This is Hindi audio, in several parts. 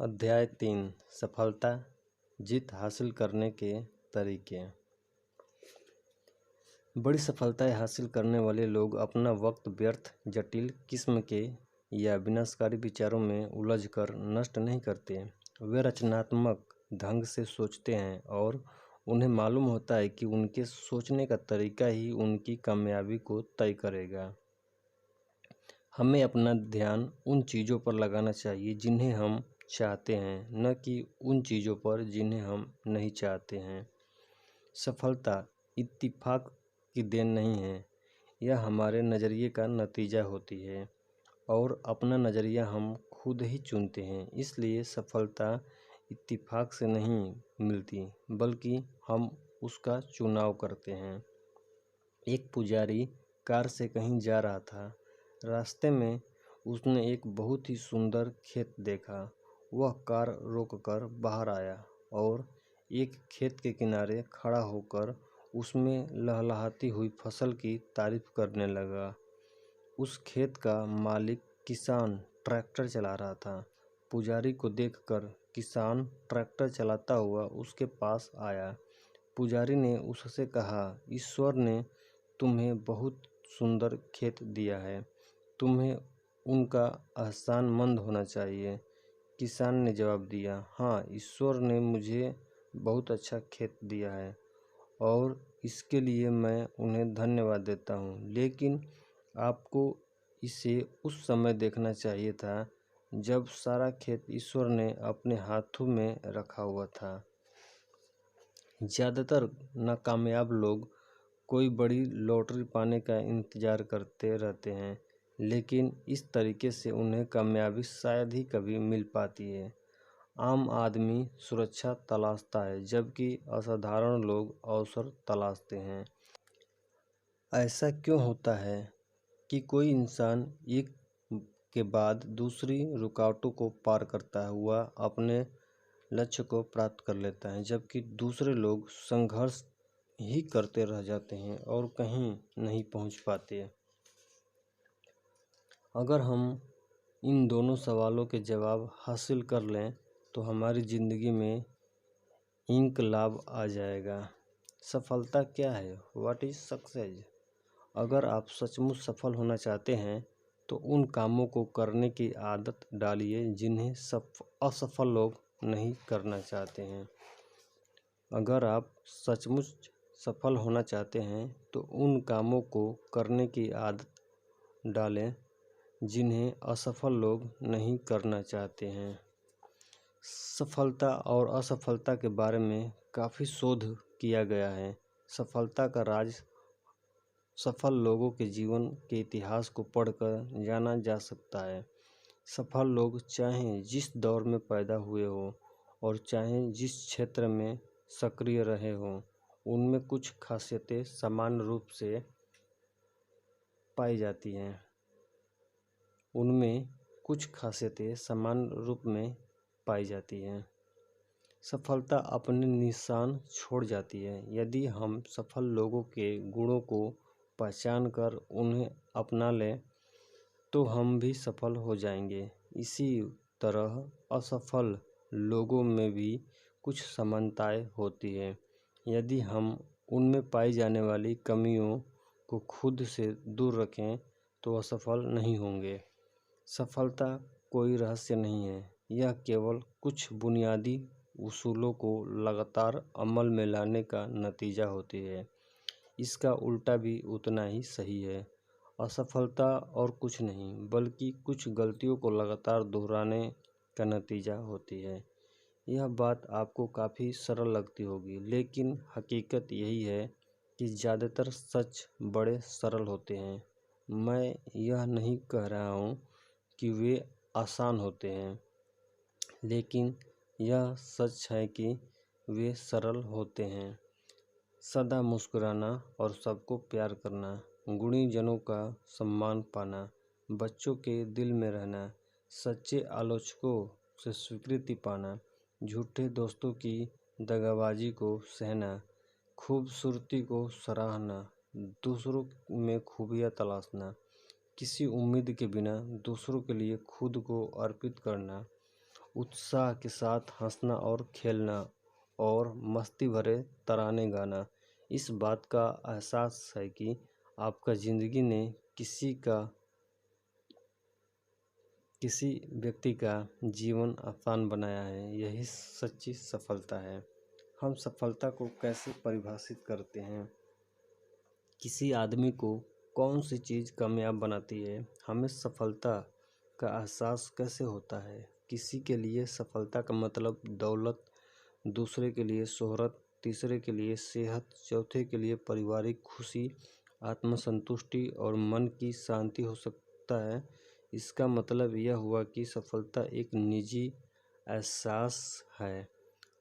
अध्याय 3 सफलता जीत हासिल करने के तरीके। बड़ी सफलताएं हासिल करने वाले लोग अपना वक्त व्यर्थ, जटिल किस्म के या विनाशकारी विचारों में उलझकर नष्ट नहीं करते। वे रचनात्मक ढंग से सोचते हैं और उन्हें मालूम होता है कि उनके सोचने का तरीका ही उनकी कामयाबी को तय करेगा। हमें अपना ध्यान उन चीज़ों पर लगाना चाहिए जिन्हें हम चाहते हैं, न कि उन चीज़ों पर जिन्हें हम नहीं चाहते हैं। सफलता इत्तेफाक की देन नहीं है, यह हमारे नज़रिए का नतीजा होती है और अपना नज़रिया हम खुद ही चुनते हैं। इसलिए सफलता इत्तेफाक से नहीं मिलती, बल्कि हम उसका चुनाव करते हैं। एक पुजारी कार से कहीं जा रहा था। रास्ते में उसने एक बहुत ही सुंदर खेत देखा। वह कार रोककर बाहर आया और एक खेत के किनारे खड़ा होकर उसमें लहलहाती हुई फसल की तारीफ करने लगा। उस खेत का मालिक किसान ट्रैक्टर चला रहा था। पुजारी को देखकर किसान ट्रैक्टर चलाता हुआ उसके पास आया। पुजारी ने उससे कहा, ईश्वर ने तुम्हें बहुत सुंदर खेत दिया है, तुम्हें उनका एहसानमंद होना चाहिए। किसान ने जवाब दिया, हाँ, ईश्वर ने मुझे बहुत अच्छा खेत दिया है और इसके लिए मैं उन्हें धन्यवाद देता हूँ, लेकिन आपको इसे उस समय देखना चाहिए था जब सारा खेत ईश्वर ने अपने हाथों में रखा हुआ था। ज़्यादातर नाकामयाब लोग कोई बड़ी लॉटरी पाने का इंतज़ार करते रहते हैं, लेकिन इस तरीके से उन्हें कामयाबी शायद ही कभी मिल पाती है। आम आदमी सुरक्षा तलाशता है, जबकि असाधारण लोग अवसर तलाशते हैं। ऐसा क्यों होता है कि कोई इंसान एक के बाद दूसरी रुकावटों को पार करता हुआ अपने लक्ष्य को प्राप्त कर लेता है, जबकि दूसरे लोग संघर्ष ही करते रह जाते हैं और कहीं नहीं पहुंच पाते। अगर हम इन दोनों सवालों के जवाब हासिल कर लें तो हमारी ज़िंदगी में इनकलाब आ जाएगा। सफलता क्या है? What is success? अगर आप सचमुच सफल होना चाहते हैं तो उन कामों को करने की आदत डालिए जिन्हें असफल लोग नहीं करना चाहते हैं। अगर आप सचमुच सफल होना चाहते हैं तो उन कामों को करने की आदत डालें जिन्हें असफल लोग नहीं करना चाहते हैं। सफलता और असफलता के बारे में काफ़ी शोध किया गया है। सफलता का राज सफल लोगों के जीवन के इतिहास को पढ़कर जाना जा सकता है। सफल लोग चाहे जिस दौर में पैदा हुए हों और चाहे जिस क्षेत्र में सक्रिय रहे हों, उनमें कुछ खासियतें समान रूप से पाई जाती हैं। सफलता अपने निशान छोड़ जाती है। यदि हम सफल लोगों के गुणों को पहचान कर उन्हें अपना लें तो हम भी सफल हो जाएंगे। इसी तरह असफल लोगों में भी कुछ समानताएं होती हैं। यदि हम उनमें पाई जाने वाली कमियों को खुद से दूर रखें तो असफल नहीं होंगे। सफलता कोई रहस्य नहीं है, यह केवल कुछ बुनियादी उसूलों को लगातार अमल में लाने का नतीजा होती है। इसका उल्टा भी उतना ही सही है। असफलता और कुछ नहीं, बल्कि कुछ गलतियों को लगातार दोहराने का नतीजा होती है। यह बात आपको काफ़ी सरल लगती होगी, लेकिन हकीकत यही है कि ज़्यादातर सच बड़े सरल होते हैं। मैं यह नहीं कह रहा हूँ कि वे आसान होते हैं, लेकिन यह सच है कि वे सरल होते हैं। सदा मुस्कुराना और सबको प्यार करना, गुणीजनों का सम्मान पाना, बच्चों के दिल में रहना, सच्चे आलोचकों से स्वीकृति पाना, झूठे दोस्तों की दगाबाजी को सहना, खूबसूरती को सराहना, दूसरों में खूबियाँ तलाशना, किसी उम्मीद के बिना दूसरों के लिए खुद को अर्पित करना उत्साह के साथ हंसना और खेलना और मस्ती भरे तराने गाना। इस बात का एहसास है कि आपका ज़िंदगी ने किसी व्यक्ति का जीवन आसान बनाया है। यही सच्ची सफलता है। हम सफलता को कैसे परिभाषित करते हैं? किसी आदमी को कौन सी चीज़ कामयाब बनाती है? हमें सफलता का एहसास कैसे होता है? किसी के लिए सफलता का मतलब दौलत, दूसरे के लिए शोहरत, तीसरे के लिए सेहत, चौथे के लिए पारिवारिक खुशी, आत्मसंतुष्टि और मन की शांति हो सकता है। इसका मतलब यह हुआ कि सफलता एक निजी एहसास है।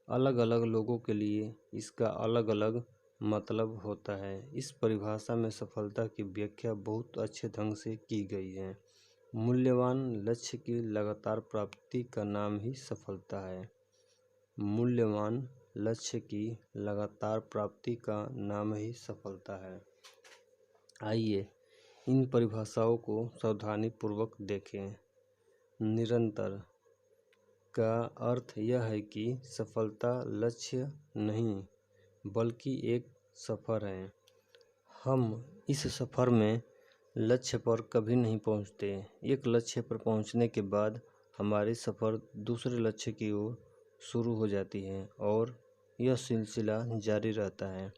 अलग अलग लोगों के लिए इसका अलग अलग मतलब होता है। इस परिभाषा में सफलता की व्याख्या बहुत अच्छे ढंग से की गई है। मूल्यवान लक्ष्य की लगातार प्राप्ति का नाम ही सफलता है। मूल्यवान लक्ष्य की लगातार प्राप्ति का नाम ही सफलता है। आइए इन परिभाषाओं को सावधानीपूर्वक देखें। निरंतर का अर्थ यह है कि सफलता लक्ष्य नहीं बल्कि एक सफ़र है। हम इस सफ़र में लक्ष्य पर कभी नहीं पहुंचते। एक लक्ष्य पर पहुंचने के बाद हमारी सफ़र दूसरे लक्ष्य की ओर शुरू हो जाती है और यह सिलसिला जारी रहता है।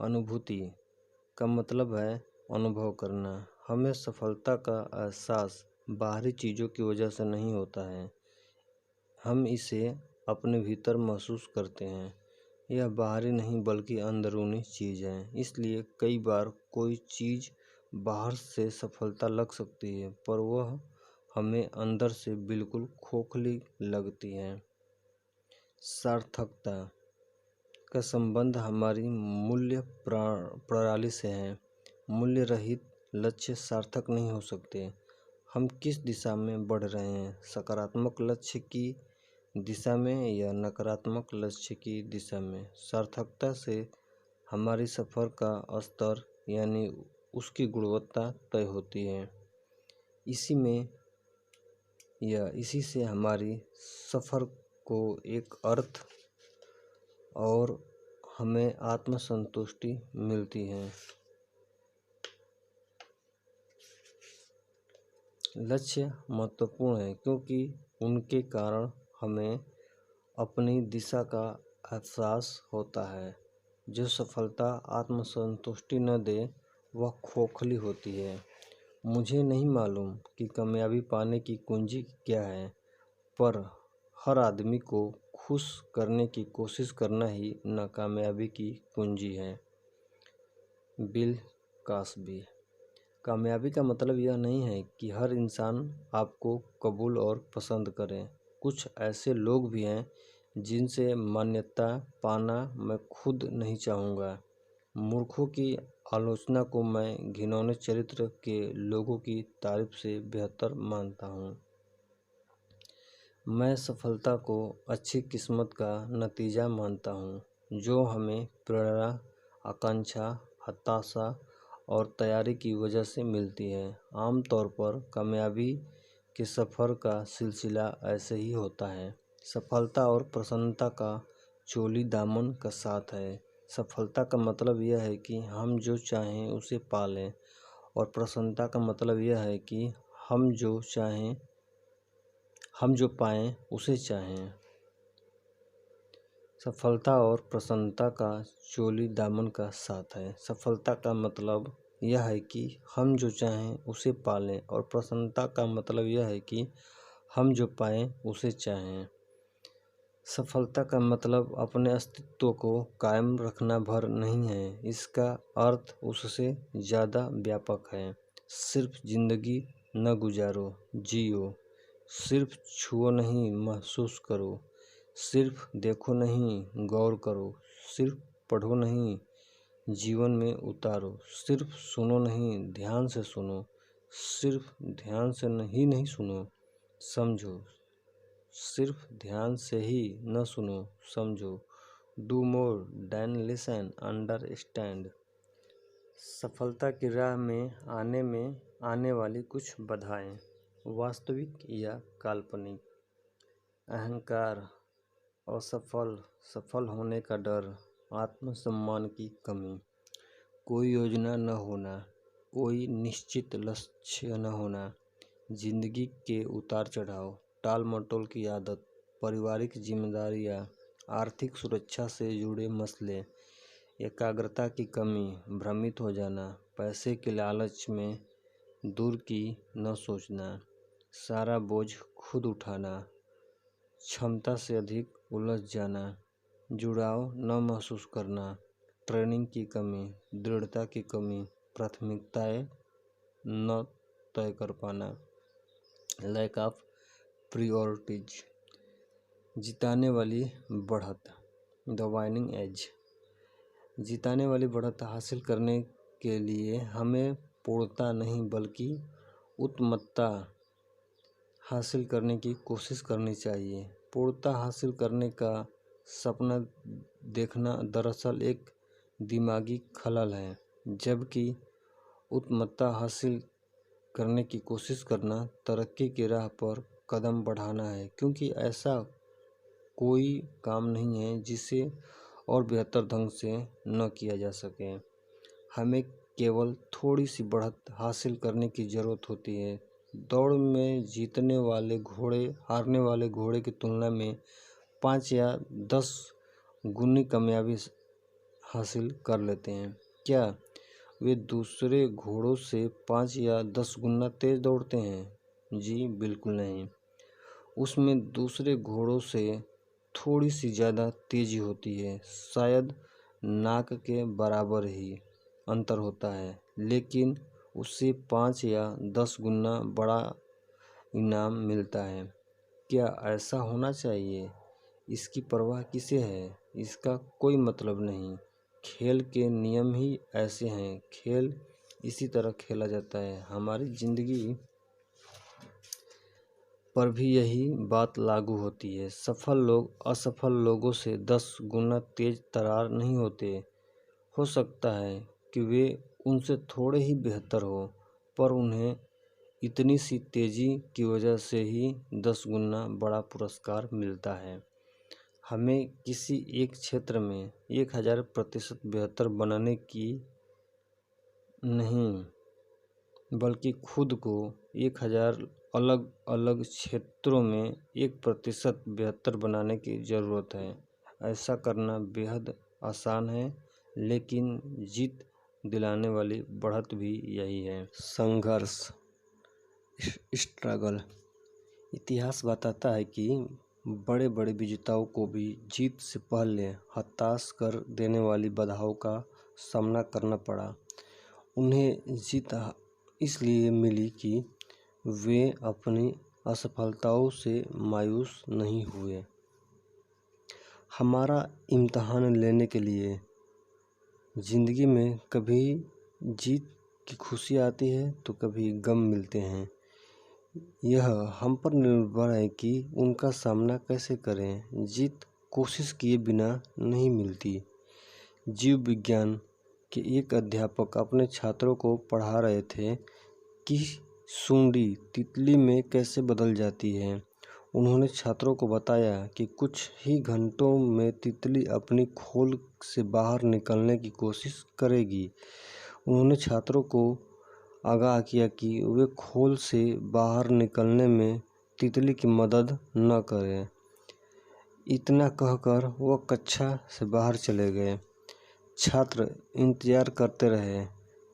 अनुभूति का मतलब है अनुभव करना। हमें सफलता का एहसास बाहरी चीज़ों की वजह से नहीं होता है। हम इसे अपने भीतर महसूस करते हैं। यह बाहरी नहीं बल्कि अंदरूनी चीज़ है। इसलिए कई बार कोई चीज़ बाहर से सफलता लग सकती है पर वह हमें अंदर से बिल्कुल खोखली लगती है। सार्थकता का संबंध हमारी मूल्य प्रणाली से है। मूल्य रहित लक्ष्य सार्थक नहीं हो सकते। हम किस दिशा में बढ़ रहे हैं? सकारात्मक लक्ष्य की दिशा में या नकारात्मक लक्ष्य की दिशा में? सार्थकता से हमारी सफ़र का स्तर यानी उसकी गुणवत्ता तय होती है। इसी से हमारी सफ़र को एक अर्थ और हमें आत्मसंतुष्टि मिलती है। लक्ष्य महत्वपूर्ण है क्योंकि उनके कारण हमें अपनी दिशा का एहसास होता है। जो सफलता आत्मसंतुष्टि न दे वह खोखली होती है। मुझे नहीं मालूम कि कामयाबी पाने की कुंजी क्या है, पर हर आदमी को खुश करने की कोशिश करना ही नाकामयाबी की कुंजी है। Bill Cosby. कामयाबी का मतलब यह नहीं है कि हर इंसान आपको कबूल और पसंद करे। कुछ ऐसे लोग भी हैं जिनसे मान्यता पाना मैं खुद नहीं चाहूँगा। मूर्खों की आलोचना को मैं घिनौने चरित्र के लोगों की तारीफ से बेहतर मानता हूँ। मैं सफलता को अच्छी किस्मत का नतीजा मानता हूँ जो हमें प्रेरणा, आकांक्षा, हताशा और तैयारी की वजह से मिलती है। आमतौर पर कामयाबी के सफ़र का सिलसिला ऐसे ही होता है। सफलता और प्रसन्नता का चोली दामन का साथ है। सफलता का मतलब यह है कि हम जो चाहें उसे पा लें और प्रसन्नता का मतलब यह है कि हम जो पाएं उसे चाहें। सफलता और प्रसन्नता का चोली दामन का साथ है। सफलता का मतलब यह है कि हम जो चाहें उसे पा लें और प्रसन्नता का मतलब यह है कि हम जो पाएं उसे चाहें। सफलता का मतलब अपने अस्तित्व को कायम रखना भर नहीं है। इसका अर्थ उससे ज़्यादा व्यापक है। सिर्फ जिंदगी न गुजारो, जियो। सिर्फ छुओ नहीं, महसूस करो। सिर्फ देखो नहीं, गौर करो। सिर्फ पढ़ो नहीं, जीवन में उतारो। सिर्फ सुनो नहीं, ध्यान से सुनो। सिर्फ ध्यान से नहीं सुनो, समझो। सिर्फ ध्यान से ही न सुनो, समझो। Do more than listen, understand. सफलता की राह में आने वाली कुछ बाधाएं, वास्तविक या काल्पनिक। अहंकार, सफल होने का डर, आत्मसम्मान की कमी, कोई योजना न होना, कोई निश्चित लक्ष्य न होना, जिंदगी के उतार चढ़ाव, टाल मटोल की आदत, पारिवारिक जिम्मेदारियां, आर्थिक सुरक्षा से जुड़े मसले, एकाग्रता की कमी, भ्रमित हो जाना, पैसे के लालच में दूर की न सोचना, सारा बोझ खुद उठाना, क्षमता से अधिक उलझ जाना, जुड़ाव न महसूस करना, ट्रेनिंग की कमी, दृढ़ता की कमी, प्राथमिकताएं न तय कर पाना, लैक ऑफ प्रायोरिटीज, जिताने वाली बढ़त, द वाइनिंग एज। जिताने वाली बढ़त हासिल करने के लिए हमें पूर्णता नहीं बल्कि उत्तमता हासिल करने की कोशिश करनी चाहिए। पूर्णता हासिल करने का सपना देखना दरअसल एक दिमागी खलल है, जबकि उत्तमता हासिल करने की कोशिश करना तरक्की की राह पर कदम बढ़ाना है, क्योंकि ऐसा कोई काम नहीं है जिसे और बेहतर ढंग से न किया जा सके। हमें केवल थोड़ी सी बढ़त हासिल करने की ज़रूरत होती है। दौड़ में जीतने वाले घोड़े हारने वाले घोड़े की तुलना में 5 या 10 गुनी कामयाबी हासिल कर लेते हैं। क्या वे दूसरे घोड़ों से 5 या 10 गुना तेज दौड़ते हैं? जी बिल्कुल नहीं। उसमें दूसरे घोड़ों से थोड़ी सी ज़्यादा तेजी होती है, शायद नाक के बराबर ही अंतर होता है, लेकिन उससे 5 या 10 गुना बड़ा इनाम मिलता है। क्या ऐसा होना चाहिए? इसकी परवाह किसे है? इसका कोई मतलब नहीं। खेल के नियम ही ऐसे हैं। खेल इसी तरह खेला जाता है। हमारी जिंदगी पर भी यही बात लागू होती है। सफल लोग असफल लोगों से 10 गुना तेज तर्रार नहीं होते। हो सकता है कि वे उनसे थोड़े ही बेहतर हो, पर उन्हें इतनी सी तेजी की वजह से ही 10 गुना बड़ा पुरस्कार मिलता है। हमें किसी एक क्षेत्र में 1000% बेहतर बनने की नहीं, बल्कि खुद को 1000 अलग अलग क्षेत्रों में 1% बेहतर बनाने की ज़रूरत है। ऐसा करना बेहद आसान है, लेकिन जीत दिलाने वाली बढ़त भी यही है। संघर्ष, स्ट्रगल। इतिहास बताता है कि बड़े बड़े विजेताओं को भी जीत से पहले हताश कर देने वाली बाधाओं का सामना करना पड़ा। उन्हें जीत इसलिए मिली कि वे अपनी असफलताओं से मायूस नहीं हुए। हमारा इम्तहान लेने के लिए ज़िंदगी में कभी जीत की खुशी आती है तो कभी गम मिलते हैं। यह हम पर निर्भर है कि उनका सामना कैसे करें। जीत कोशिश किए बिना नहीं मिलती। जीव विज्ञान के एक अध्यापक अपने छात्रों को पढ़ा रहे थे कि सूंडी तितली में कैसे बदल जाती है। उन्होंने छात्रों को बताया कि कुछ ही घंटों में तितली अपनी खोल से बाहर निकलने की कोशिश करेगी। उन्होंने छात्रों को आगाह किया कि वे खोल से बाहर निकलने में तितली की मदद न करें। इतना कहकर वह कक्षा से बाहर चले गए। छात्र इंतजार करते रहे।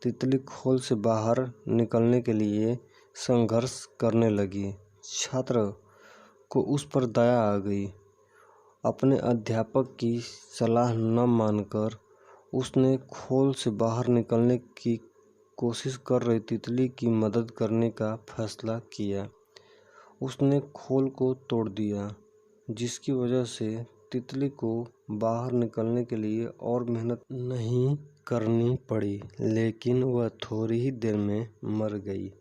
तितली खोल से बाहर निकलने के लिए संघर्ष करने लगी। छात्र को उस पर दया आ गई। अपने अध्यापक की सलाह न मानकर उसने खोल से बाहर निकलने की कोशिश कर रही तितली की मदद करने का फैसला किया। उसने खोल को तोड़ दिया, जिसकी वजह से तितली को बाहर निकलने के लिए और मेहनत नहीं करनी पड़ी, लेकिन वह थोड़ी ही देर में मर गई।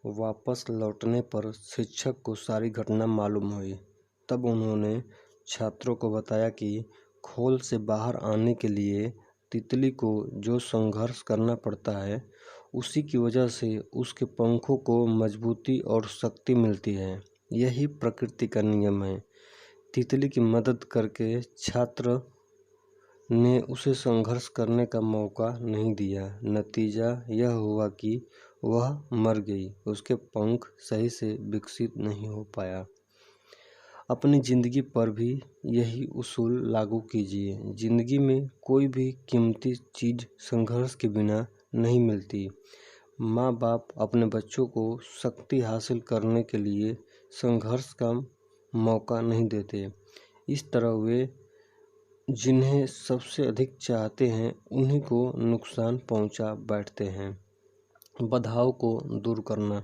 वापस लौटने पर शिक्षक को सारी घटना मालूम हुई। तब उन्होंने छात्रों को बताया कि खोल से बाहर आने के लिए तितली को जो संघर्ष करना पड़ता है, उसी की वजह से उसके पंखों को मजबूती और शक्ति मिलती है। यही प्रकृति का नियम है। तितली की मदद करके छात्र ने उसे संघर्ष करने का मौका नहीं दिया। नतीजा यह हुआ कि वह मर गई, उसके पंख सही से विकसित नहीं हो पाया। अपनी ज़िंदगी पर भी यही उसूल लागू कीजिए। ज़िंदगी में कोई भी कीमती चीज़ संघर्ष के बिना नहीं मिलती। माँ बाप अपने बच्चों को शक्ति हासिल करने के लिए संघर्ष का मौका नहीं देते। इस तरह वे जिन्हें सबसे अधिक चाहते हैं उन्हीं को नुकसान पहुंचा बैठते हैं। बाधाओं को दूर करना।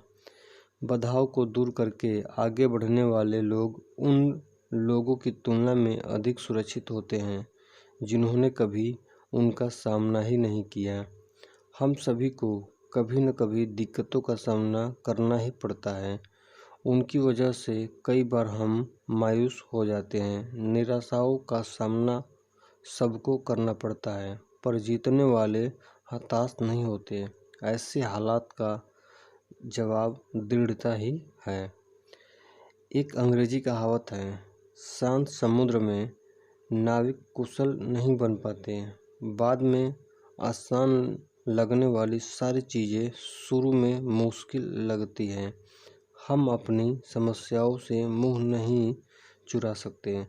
बाधाओं को दूर करके आगे बढ़ने वाले लोग उन लोगों की तुलना में अधिक सुरक्षित होते हैं जिन्होंने कभी उनका सामना ही नहीं किया। हम सभी को कभी न कभी दिक्कतों का सामना करना ही पड़ता है। उनकी वजह से कई बार हम मायूस हो जाते हैं। निराशाओं का सामना सबको करना पड़ता है, पर जीतने वाले हताश नहीं होते। ऐसे हालात का जवाब दृढ़ता ही है। एक अंग्रेजी कहावत है, शांत समुद्र में नाविक कुशल नहीं बन पाते। बाद में आसान लगने वाली सारी चीज़ें शुरू में मुश्किल लगती हैं। हम अपनी समस्याओं से मुंह नहीं चुरा सकते।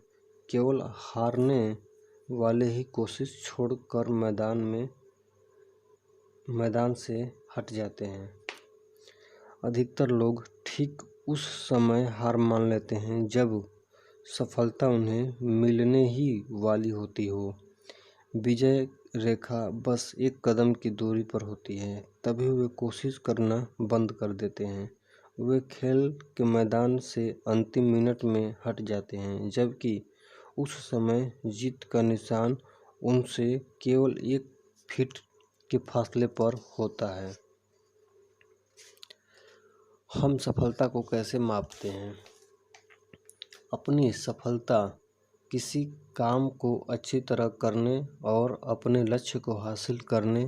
केवल हारने वाले ही कोशिश छोड़कर मैदान से हट जाते हैं। अधिकतर लोग ठीक उस समय हार मान लेते हैं जब सफलता उन्हें मिलने ही वाली होती हो। विजय रेखा बस एक कदम की दूरी पर होती है, तभी वे कोशिश करना बंद कर देते हैं। वे खेल के मैदान से अंतिम मिनट में हट जाते हैं, जबकि उस समय जीत का निशान उनसे केवल 1 फीट के फासले पर होता है। हम सफलता को कैसे मापते हैं? अपनी सफलता किसी काम को अच्छी तरह करने और अपने लक्ष्य को हासिल करने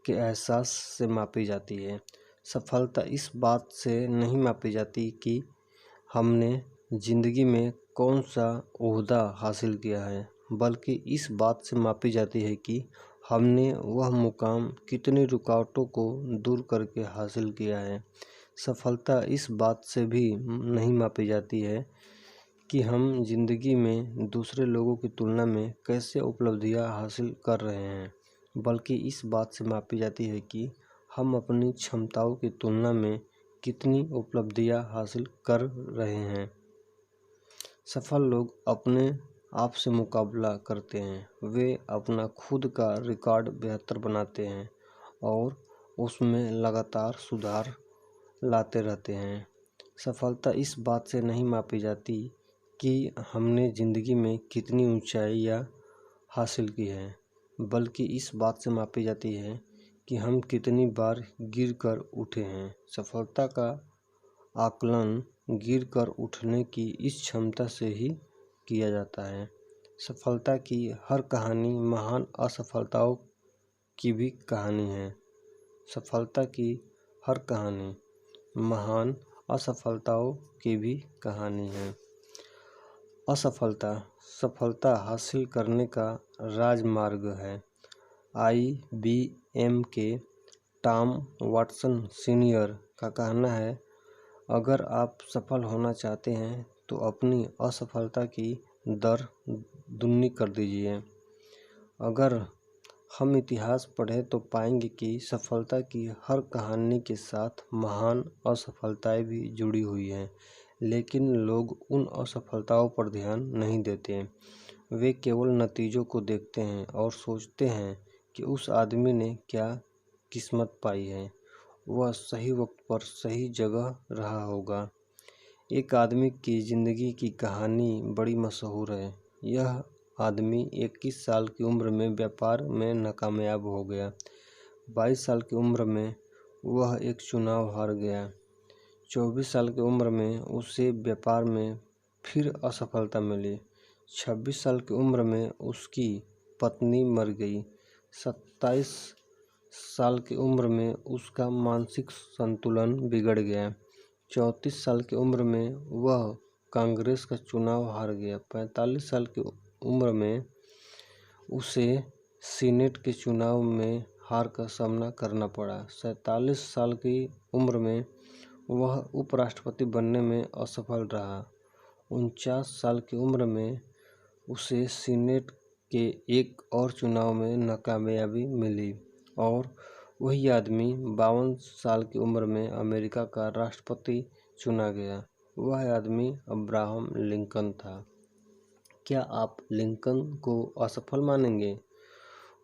के एहसास से मापी जाती है। सफलता इस बात से नहीं मापी जाती कि हमने ज़िंदगी में कौन सा ओहदा हासिल किया है, बल्कि इस बात से मापी जाती है कि हमने वह मुकाम कितनी रुकावटों को दूर करके हासिल किया है। सफलता इस बात से भी नहीं मापी जाती है कि हम जिंदगी में दूसरे लोगों की तुलना में कैसे उपलब्धियां हासिल कर रहे हैं, बल्कि इस बात से मापी जाती है कि हम अपनी क्षमताओं की तुलना में कितनी उपलब्धियां हासिल कर रहे हैं। सफल लोग अपने आप से मुकाबला करते हैं। वे अपना खुद का रिकॉर्ड बेहतर बनाते हैं और उसमें लगातार सुधार लाते रहते हैं। सफलता इस बात से नहीं मापी जाती कि हमने ज़िंदगी में कितनी ऊंचाइयां हासिल की है, बल्कि इस बात से मापी जाती है कि हम कितनी बार गिरकर उठे हैं। सफलता का आकलन गिरकर उठने की इस क्षमता से ही किया जाता है। सफलता की हर कहानी महान असफलताओं की भी कहानी है। सफलता की हर कहानी महान असफलताओं की भी कहानी है। असफलता सफलता हासिल करने का राजमार्ग है। IBM के टॉम वाटसन सीनियर का कहना है, अगर आप सफल होना चाहते हैं तो अपनी असफलता की दर दुगनी कर दीजिए। अगर हम इतिहास पढ़ें तो पाएंगे कि सफलता की हर कहानी के साथ महान असफलताएं भी जुड़ी हुई हैं, लेकिन लोग उन असफलताओं पर ध्यान नहीं देते। वे केवल नतीजों को देखते हैं और सोचते हैं कि उस आदमी ने क्या किस्मत पाई है, वह सही वक्त पर सही जगह रहा होगा। एक आदमी की ज़िंदगी की कहानी बड़ी मशहूर है। यह आदमी 21 साल की उम्र में व्यापार में नाकामयाब हो गया। 22 साल की उम्र में वह एक चुनाव हार गया। 24 साल की उम्र में उसे व्यापार में फिर असफलता मिली। 26 साल की उम्र में उसकी पत्नी मर गई। 27 साल की उम्र में उसका मानसिक संतुलन बिगड़ गया। 34 साल की उम्र में वह कांग्रेस का चुनाव हार गया। 45 साल की उम्र में उसे सीनेट के चुनाव में हार का सामना करना पड़ा। 47 साल की उम्र में वह उपराष्ट्रपति बनने में असफल रहा। 49 साल की उम्र में उसे सीनेट के एक और चुनाव में नाकामयाबी मिली और वही आदमी 52 साल की उम्र में अमेरिका का राष्ट्रपति चुना गया। वह आदमी अब्राहम लिंकन था। क्या आप लिंकन को असफल मानेंगे?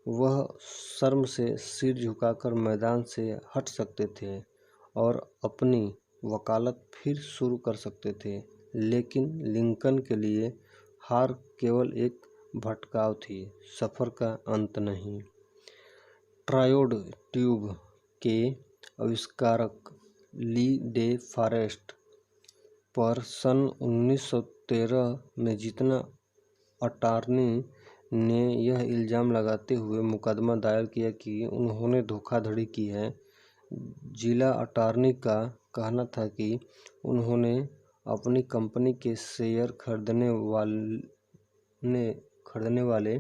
वह शर्म से सिर झुकाकर मैदान से हट सकते थे और अपनी वकालत फिर शुरू कर सकते थे, लेकिन लिंकन के लिए हार केवल एक भटकाव थी, सफ़र का अंत नहीं। ट्रायोड ट्यूब के आविष्कारक ली डे फॉरेस्ट पर सन 1913 में जितना अटॉर्नी ने यह इल्ज़ाम लगाते हुए मुकदमा दायर किया कि उन्होंने धोखाधड़ी की है। जिला अटॉर्नी का कहना था कि उन्होंने अपनी कंपनी के शेयर खरीदने वाले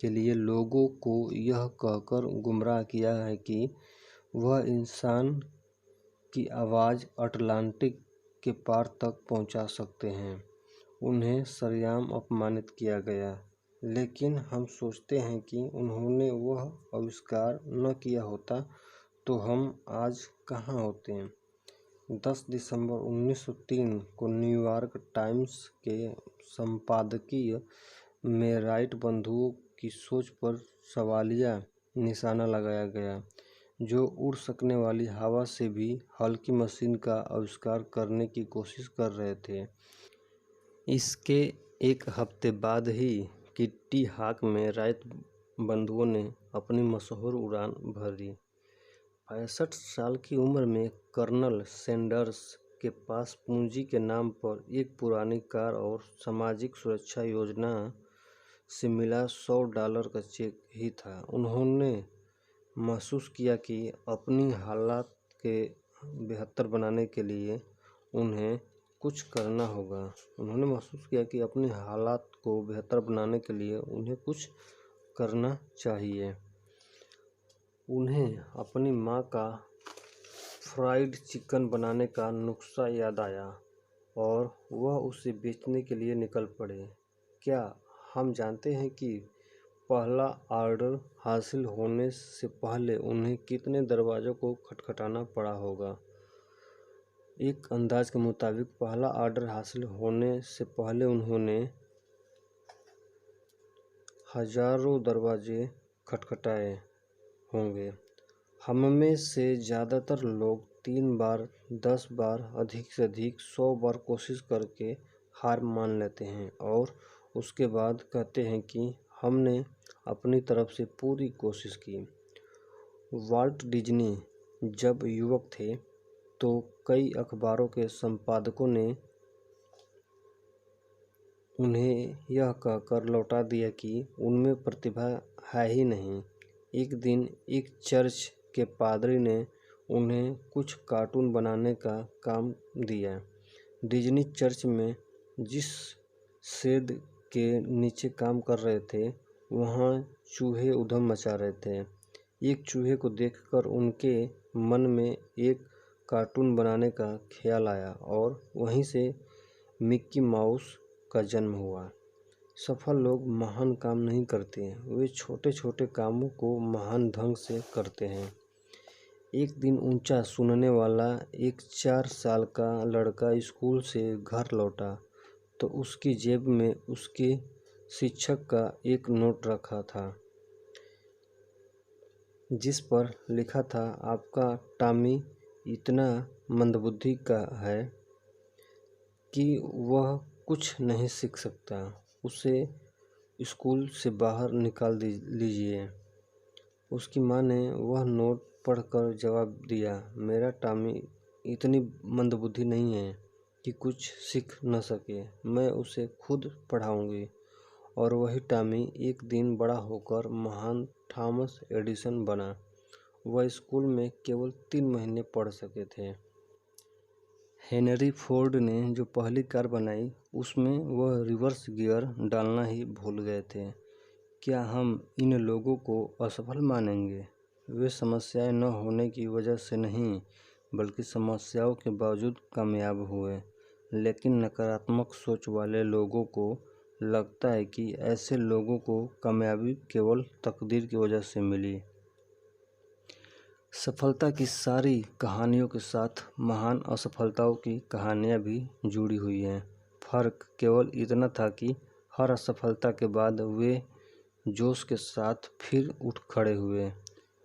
के लिए लोगों को यह कहकर गुमराह किया है कि वह इंसान की आवाज़ अटलांटिक के पार तक पहुंचा सकते हैं। उन्हें सरेआम अपमानित किया गया, लेकिन हम सोचते हैं कि उन्होंने वह आविष्कार न किया होता तो हम आज कहाँ होते हैं। 10 दिसंबर 1903 को न्यूयॉर्क टाइम्स के संपादकीय में राइट बंधुओं की सोच पर सवालिया निशाना लगाया गया, जो उड़ सकने वाली हवा से भी हल्की मशीन का आविष्कार करने की कोशिश कर रहे थे। इसके एक हफ्ते बाद ही किट्टी हाक में राइट बंधुओं ने अपनी मशहूर उड़ान भरी। 65 साल की उम्र में कर्नल सैंडर्स के पास पूंजी के नाम पर एक पुरानी कार और सामाजिक सुरक्षा योजना से मिला $100 का चेक ही था। उन्होंने महसूस किया कि अपनी हालात के बेहतर बनाने के लिए उन्हें कुछ करना होगा। उन्होंने महसूस किया कि अपनी हालात को बेहतर बनाने के लिए उन्हें कुछ करना चाहिए। उन्हें अपनी माँ का फ्राइड चिकन बनाने का नुस्खा याद आया और वह उसे बेचने के लिए निकल पड़े। क्या हम जानते हैं कि पहला ऑर्डर हासिल होने से पहले उन्हें कितने दरवाज़ों को खटखटाना पड़ा होगा? एक अंदाज के मुताबिक पहला ऑर्डर हासिल होने से पहले उन्होंने हजारों दरवाजे खटखटाए होंगे। हममें से ज़्यादातर लोग 3 बार, 10 बार, अधिक से अधिक 100 बार कोशिश करके हार मान लेते हैं और उसके बाद कहते हैं कि हमने अपनी तरफ से पूरी कोशिश की। वाल्ट डिज्नी जब युवक थे तो कई अखबारों के संपादकों ने उन्हें यह कहकर लौटा दिया कि उनमें प्रतिभा है ही नहीं। एक दिन एक चर्च के पादरी ने उन्हें कुछ कार्टून बनाने का काम दिया। डिज्नी चर्च में जिस शेड के नीचे काम कर रहे थे, वहाँ चूहे उधम मचा रहे थे। एक चूहे को देखकर उनके मन में एक कार्टून बनाने का ख्याल आया और वहीं से मिक्की माउस का जन्म हुआ। सफल लोग महान काम नहीं करते, वे छोटे छोटे कामों को महान ढंग से करते हैं। एक दिन ऊंचा सुनने वाला एक 4 साल का लड़का स्कूल से घर लौटा तो उसकी जेब में उसके शिक्षक का एक नोट रखा था, जिस पर लिखा था, आपका टॉमी इतना मंदबुद्धि का है कि वह कुछ नहीं सीख सकता, उसे स्कूल से बाहर निकाल लीजिए। उसकी माँ ने वह नोट पढ़कर जवाब दिया, मेरा टॉमी इतनी मंदबुद्धि नहीं है कि कुछ सीख न सके, मैं उसे खुद पढ़ाऊंगी। और वही टॉमी एक दिन बड़ा होकर महान थॉमस एडिसन बना। वह स्कूल में केवल 3 महीने पढ़ सके थे। हेनरी फोर्ड ने जो पहली कार बनाई उसमें वह रिवर्स गियर डालना ही भूल गए थे। क्या हम इन लोगों को असफल मानेंगे? वे समस्याएं न होने की वजह से नहीं, बल्कि समस्याओं के बावजूद कामयाब हुए। लेकिन नकारात्मक सोच वाले लोगों को लगता है कि ऐसे लोगों को कामयाबी केवल तकदीर की वजह से मिली। सफलता की सारी कहानियों के साथ महान असफलताओं की कहानियाँ भी जुड़ी हुई हैं। फर्क केवल इतना था कि हर असफलता के बाद वे जोश के साथ फिर उठ खड़े हुए।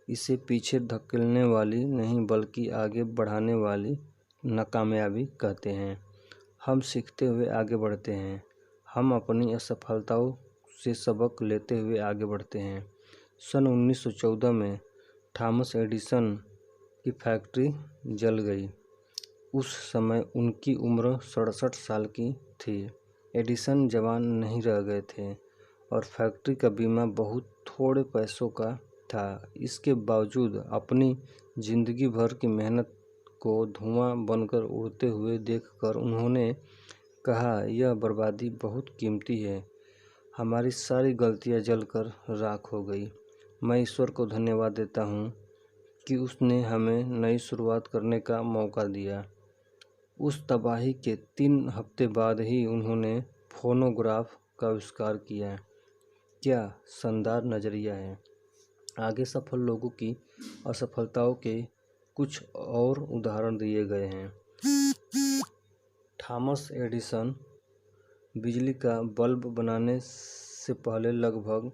इसे पीछे धकेलने वाली नहीं, बल्कि आगे बढ़ाने वाली नाकामयाबी कहते हैं। हम सीखते हुए आगे बढ़ते हैं। हम अपनी असफलताओं से सबक लेते हुए आगे बढ़ते हैं। सन 1914 में थॉमस एडिसन की फैक्ट्री जल गई। उस समय उनकी उम्र 67 साल की थी। एडिसन जवान नहीं रह गए थे और फैक्ट्री का बीमा बहुत थोड़े पैसों का था। इसके बावजूद अपनी जिंदगी भर की मेहनत को धुआं बनकर उड़ते हुए देखकर उन्होंने कहा, यह बर्बादी बहुत कीमती है। हमारी सारी गलतियां जलकर राख हो गई। मैं ईश्वर को धन्यवाद देता हूँ कि उसने हमें नई शुरुआत करने का मौका दिया। उस तबाही के 3 हफ्ते बाद ही उन्होंने फोनोग्राफ का आविष्कार किया। क्या शानदार नज़रिया है। आगे सफल लोगों की असफलताओं के कुछ और उदाहरण दिए गए हैं। थॉमस एडिसन बिजली का बल्ब बनाने से पहले लगभग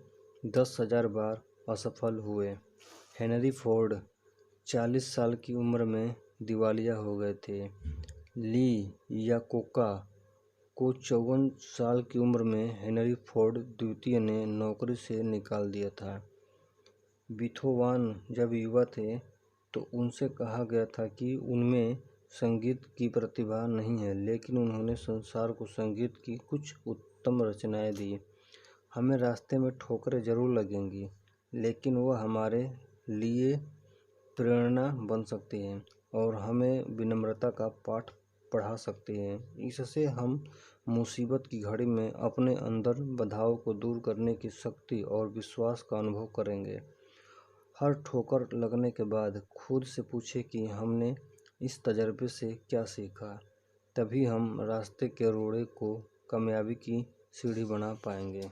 10,000 बार असफल हुए। हेनरी फोर्ड 40 साल की उम्र में दिवालिया हो गए थे। ली याकोका को 54 साल की उम्र में हेनरी फोर्ड द्वितीय ने नौकरी से निकाल दिया था। बीथोवन जब युवा थे तो उनसे कहा गया था कि उनमें संगीत की प्रतिभा नहीं है, लेकिन उन्होंने संसार को संगीत की कुछ उत्तम रचनाएं दी। हमें रास्ते में ठोकरें जरूर लगेंगी, लेकिन वह हमारे लिए प्रेरणा बन सकती हैं और हमें विनम्रता का पाठ पढ़ा सकती हैं। इससे हम मुसीबत की घड़ी में अपने अंदर बाधाओं को दूर करने की शक्ति और विश्वास का अनुभव करेंगे। हर ठोकर लगने के बाद खुद से पूछें कि हमने इस तजर्बे से क्या सीखा। तभी हम रास्ते के रोड़े को कामयाबी की सीढ़ी बना पाएंगे।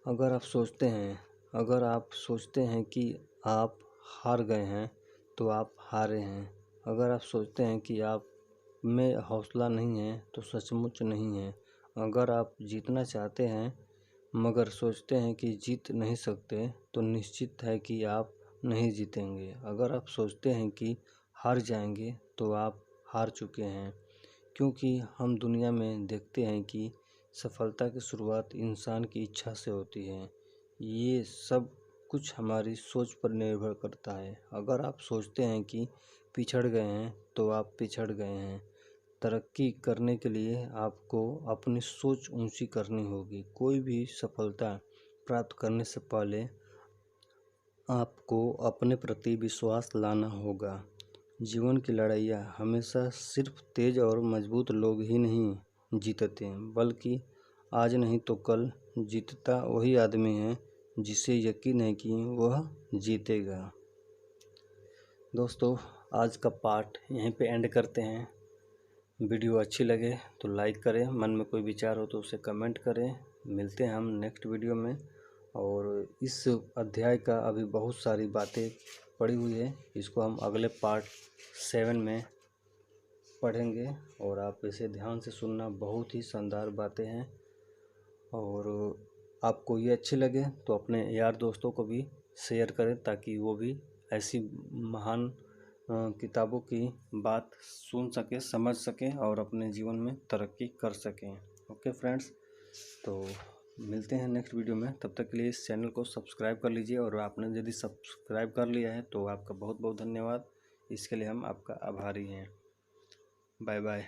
अगर आप सोचते हैं कि आप हार गए हैं, तो आप हारे हैं। अगर आप सोचते हैं कि आप में हौसला नहीं है, तो सचमुच नहीं है। अगर आप जीतना चाहते हैं मगर सोचते हैं कि जीत नहीं सकते, तो निश्चित है कि आप नहीं जीतेंगे। अगर आप सोचते हैं कि हार जाएंगे, तो आप हार चुके हैं। क्योंकि हम दुनिया में देखते हैं कि सफलता की शुरुआत इंसान की इच्छा से होती है। ये सब कुछ हमारी सोच पर निर्भर करता है। अगर आप सोचते हैं कि पिछड़ गए हैं, तो आप पिछड़ गए हैं। तरक्की करने के लिए आपको अपनी सोच ऊंची करनी होगी। कोई भी सफलता प्राप्त करने से पहले आपको अपने प्रति विश्वास लाना होगा। जीवन की लड़ाइयाँ हमेशा सिर्फ तेज और मजबूत लोग ही नहीं जीतते, बल्कि आज नहीं तो कल जीतता वही आदमी है जिसे यकीन है कि वह जीतेगा। दोस्तों, आज का पार्ट यहीं पे एंड करते हैं। वीडियो अच्छी लगे तो लाइक करें, मन में कोई विचार हो तो उसे कमेंट करें। मिलते हैं हम नेक्स्ट वीडियो में। और इस अध्याय का अभी बहुत सारी बातें पड़ी हुई है, इसको हम अगले पार्ट 7 में पढ़ेंगे और आप इसे ध्यान से सुनना। बहुत ही शानदार बातें हैं और आपको ये अच्छी लगे तो अपने यार दोस्तों को भी शेयर करें, ताकि वो भी ऐसी महान किताबों की बात सुन सके, समझ सकें और अपने जीवन में तरक्की कर सकें। ओके फ्रेंड्स, तो मिलते हैं नेक्स्ट वीडियो में। तब तक के लिए इस चैनल को सब्सक्राइब कर लीजिए और आपने यदि सब्सक्राइब कर लिया है तो आपका बहुत बहुत धन्यवाद। इसके लिए हम आपका आभारी हैं। Bye bye.